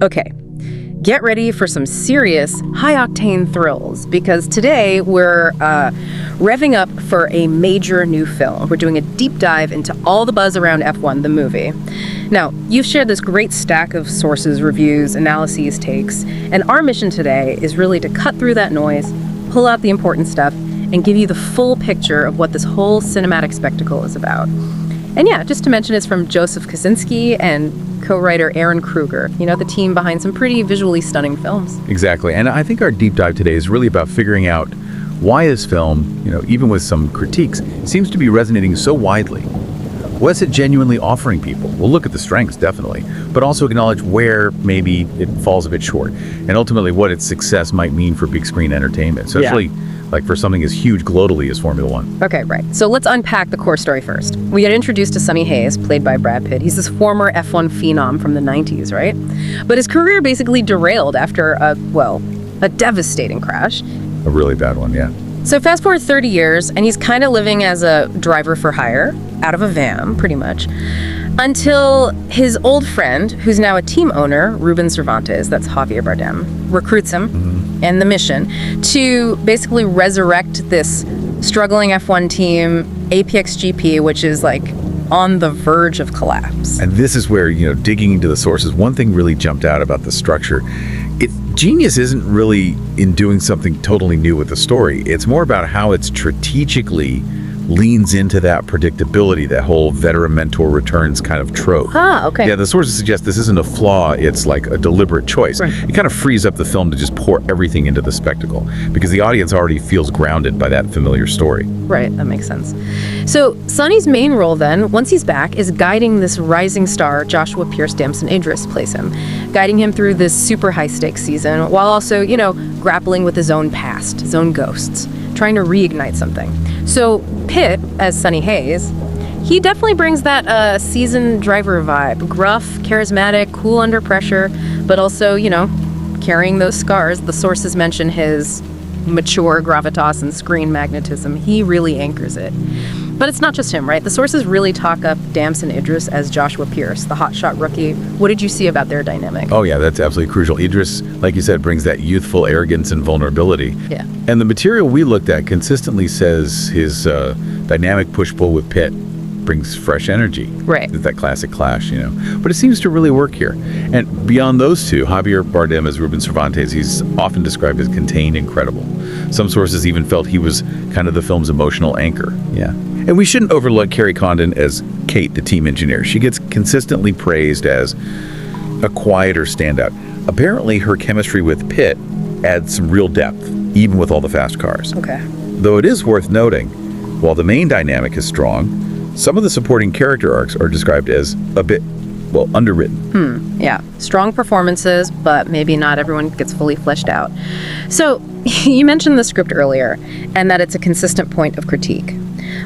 Okay, get ready for some serious high-octane thrills, because today we're revving up for a major new film. We're doing a deep dive into all the buzz around F1, the movie. Now, you've shared this great stack of sources, reviews, analyses, takes, and our mission today is really to cut through that noise, pull out the important stuff, and give you the full picture of what this whole cinematic spectacle is about. And yeah, just to mention, it's from Joseph Kosinski and co-writer Aaron Kruger, the team behind some pretty visually stunning films. Exactly. And I think our deep dive today is really about figuring out why this film, even with some critiques, seems to be resonating so widely. What's it genuinely offering people? We'll look at the strengths, definitely, but also acknowledge where maybe it falls a bit short, and ultimately what its success might mean for big screen entertainment, especially like for something as huge globally as Formula One. Okay, right. So let's unpack the core story first. We get introduced to Sonny Hayes, played by Brad Pitt. He's this former F1 phenom from the 90s, right? But his career basically derailed after a devastating crash. A really bad one, yeah. So fast forward 30 years, and he's kind of living as a driver for hire, out of a van, pretty much, until his old friend, who's now a team owner, Ruben Cervantes, that's Javier Bardem, recruits him and the mission to basically resurrect this struggling F1 team, APXGP, which is like on the verge of collapse. And this is where, digging into the sources, one thing really jumped out about the structure. Genius isn't really in doing something totally new with the story. It's more about how it strategically leans into that predictability, that whole veteran mentor returns kind of trope. Ah, okay. Yeah, the sources suggest this isn't a flaw, it's like a deliberate choice. Right. It kind of frees up the film to just pour everything into the spectacle, because the audience already feels grounded by that familiar story. Right, that makes sense. So Sonny's main role then, once he's back, is guiding this rising star, Joshua Pierce Damson Idris plays him, guiding him through this super high-stakes season, while also, grappling with his own past, his own ghosts, trying to reignite something. So Pitt, as Sonny Hayes, he definitely brings that seasoned driver vibe. Gruff, charismatic, cool under pressure, but also, carrying those scars. The sources mention his mature gravitas and screen magnetism. He really anchors it. But it's not just him, right? The sources really talk up Damson Idris as Joshua Pierce, the hotshot rookie. What did you see about their dynamic? Oh yeah, that's absolutely crucial. Idris, like you said, brings that youthful arrogance and vulnerability. Yeah. And the material we looked at consistently says his dynamic push-pull with Pitt brings fresh energy. Right. That classic clash, But it seems to really work here. And beyond those two, Javier Bardem as Ruben Cervantes, he's often described as contained and credible. Some sources even felt he was kind of the film's emotional anchor. Yeah. And we shouldn't overlook Carrie Condon as Kate, the team engineer. She gets consistently praised as a quieter standout. Apparently, her chemistry with Pitt adds some real depth, even with all the fast cars. Okay. Though it is worth noting, while the main dynamic is strong, some of the supporting character arcs are described as a bit, underwritten. Yeah. Strong performances, but maybe not everyone gets fully fleshed out. So, you mentioned the script earlier, and that it's a consistent point of critique.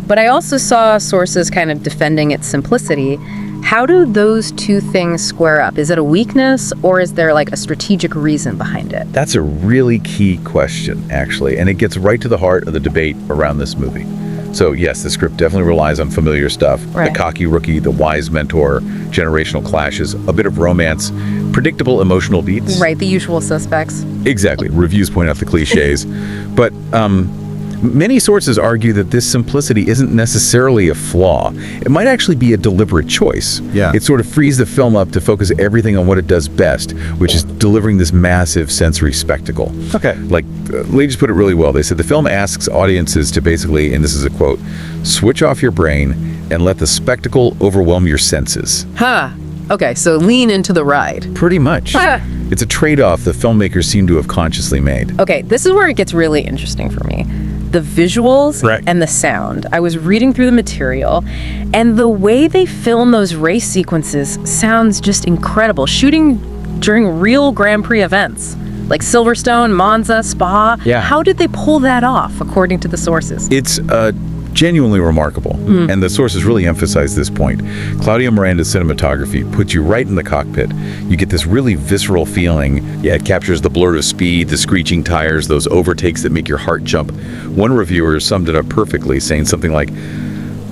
But I also saw sources kind of defending its simplicity. How do those two things square up? Is it a weakness, or is there like a strategic reason behind it? That's a really key question, actually, and it gets right to the heart of the debate around this movie. So yes, the script definitely relies on familiar stuff. Right. The cocky rookie, the wise mentor, generational clashes, a bit of romance, predictable emotional beats. Right, the usual suspects. Exactly. Reviews point out the cliches. But many sources argue that this simplicity isn't necessarily a flaw. It might actually be a deliberate choice. Yeah. It sort of frees the film up to focus everything on what it does best, which is delivering this massive sensory spectacle. Okay. Like, they just put it really well. They said the film asks audiences to basically, and this is a quote, switch off your brain and let the spectacle overwhelm your senses. Okay, so lean into the ride. Pretty much. It's a trade-off the filmmakers seem to have consciously made. Okay, this is where it gets really interesting for me. The visuals Right. and the sound. I was reading through the material, and the way they film those race sequences sounds just incredible. Shooting during real Grand Prix events, like Silverstone, Monza, Spa. Yeah. How did they pull that off, according to the sources? It's genuinely remarkable, and the sources really emphasize this point. Claudio Miranda's cinematography puts you right in the cockpit. You get this really visceral feeling. Yeah, it captures the blur of speed, the screeching tires, those overtakes that make your heart jump. One reviewer summed it up perfectly, saying something like,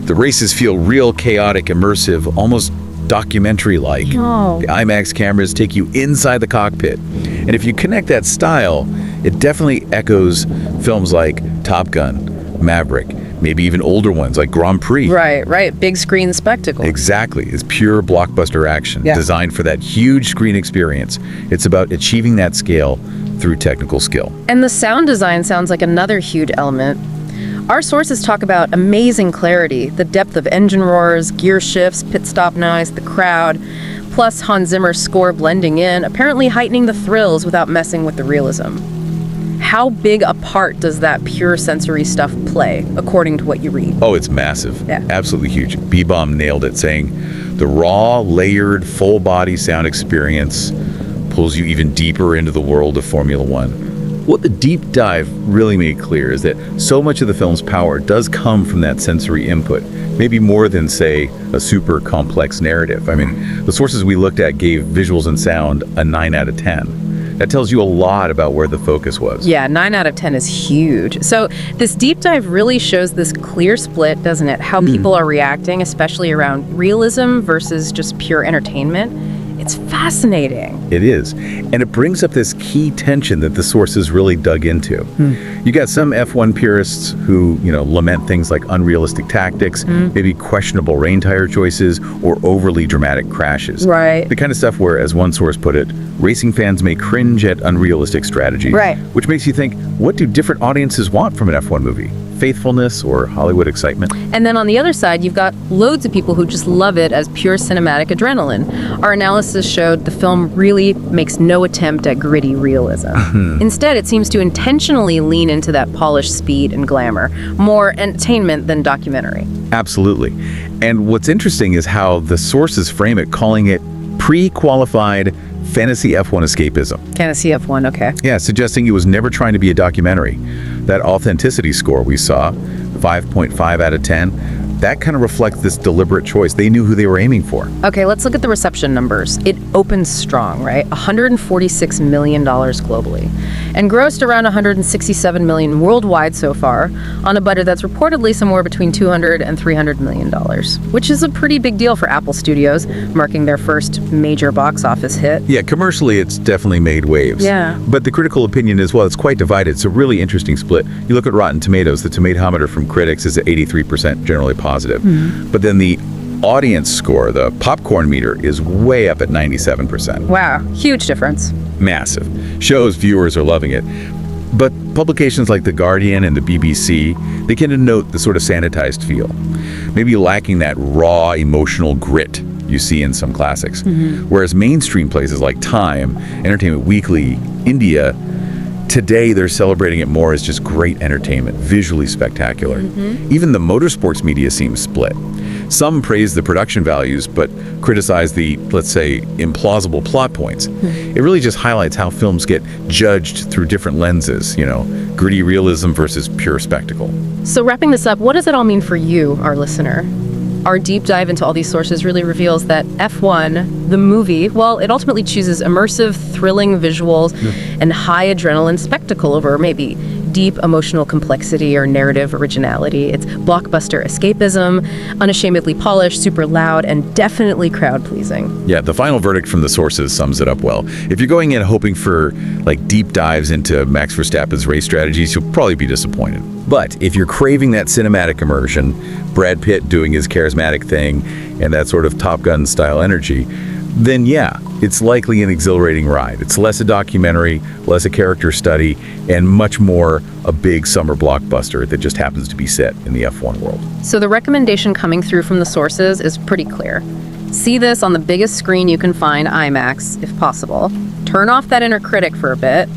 the races feel real, chaotic, immersive, almost documentary-like. Oh. The IMAX cameras take you inside the cockpit. And if you connect that style, it definitely echoes films like Top Gun, Maverick, maybe even older ones like Grand Prix. Right. Big screen spectacle. Exactly. It's pure blockbuster action Yeah. designed for that huge screen experience. It's about achieving that scale through technical skill. And the sound design sounds like another huge element. Our sources talk about amazing clarity, the depth of engine roars, gear shifts, pit stop noise, the crowd, plus Hans Zimmer's score blending in, apparently heightening the thrills without messing with the realism. How big a part does that pure sensory stuff play, according to what you read? Oh, it's massive. Yeah. Absolutely huge. B-Bomb nailed it, saying the raw, layered, full-body sound experience pulls you even deeper into the world of Formula One. What the deep dive really made clear is that so much of the film's power does come from that sensory input, maybe more than, say, a super complex narrative. I mean, the sources we looked at gave visuals and sound a 9 out of 10. That tells you a lot about where the focus was. Yeah, 9 out of 10 is huge. So this deep dive really shows this clear split, doesn't it? How people are reacting, especially around realism versus just pure entertainment. It's fascinating. It is. And it brings up this key tension that the sources really dug into. You got some F1 purists who, lament things like unrealistic tactics, maybe questionable rain tire choices, or overly dramatic crashes. Right. The kind of stuff where, as one source put it, racing fans may cringe at unrealistic strategies. Right. Which makes you think, what do different audiences want from an F1 movie? Faithfulness or Hollywood excitement? And then on the other side, you've got loads of people who just love it as pure cinematic adrenaline. Our analysis showed the film really makes no attempt at gritty realism. Instead, it seems to intentionally lean into that polished speed and glamour, more entertainment than documentary. Absolutely. And what's interesting is how the sources frame it, calling it pre-qualified fantasy F1 escapism. Fantasy F1, okay. Yeah, suggesting it was never trying to be a documentary. That authenticity score we saw, 5.5 out of 10, that kind of reflects this deliberate choice. They knew who they were aiming for. Okay, let's look at the reception numbers. It opens strong, right? $146 million globally, and grossed around $167 million worldwide so far, on a budget that's reportedly somewhere between $200 and $300 million, which is a pretty big deal for Apple Studios, marking their first major box office hit. Yeah, commercially, it's definitely made waves. Yeah. But the critical opinion is, well, it's quite divided. It's a really interesting split. You look at Rotten Tomatoes, the tomatometer from critics is at 83%, generally positive. But then the audience score, the popcorn meter, is way up at 97%. Wow, huge difference. Massive. Shows viewers are loving it. But publications like The Guardian and the BBC, they can denote the sort of sanitized feel, maybe lacking that raw emotional grit you see in some classics. Whereas mainstream places like Time, Entertainment Weekly, India, today they're celebrating it more as just great entertainment, visually spectacular. Even the motorsports media seems split. Some praise the production values, but criticize the, let's say, implausible plot points. It really just highlights how films get judged through different lenses, gritty realism versus pure spectacle. So wrapping this up, what does it all mean for you, our listener? Our deep dive into all these sources really reveals that F1, the movie, well, it ultimately chooses immersive, thrilling visuals and high adrenaline spectacle over maybe deep emotional complexity or narrative originality. It's blockbuster escapism, unashamedly polished, super loud, and definitely crowd-pleasing. Yeah, the final verdict from the sources sums it up well. If you're going in hoping for deep dives into Max Verstappen's race strategies, you'll probably be disappointed. But if you're craving that cinematic immersion, Brad Pitt doing his charismatic thing, and that sort of Top Gun style energy, then yeah, it's likely an exhilarating ride. It's less a documentary, less a character study, and much more a big summer blockbuster that just happens to be set in the F1 world. So the recommendation coming through from the sources is pretty clear. See this on the biggest screen you can find, IMAX, if possible. Turn off that inner critic for a bit,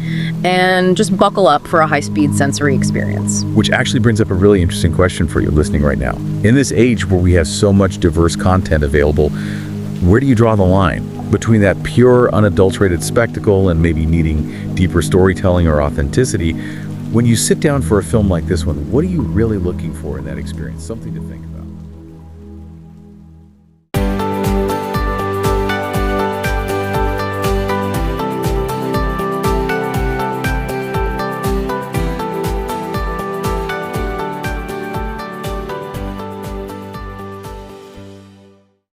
and just buckle up for a high-speed sensory experience. Which actually brings up a really interesting question for you listening right now. In this age where we have so much diverse content available, where do you draw the line between that pure, unadulterated spectacle and maybe needing deeper storytelling or authenticity? When you sit down for a film like this one, what are you really looking for in that experience? Something to think about.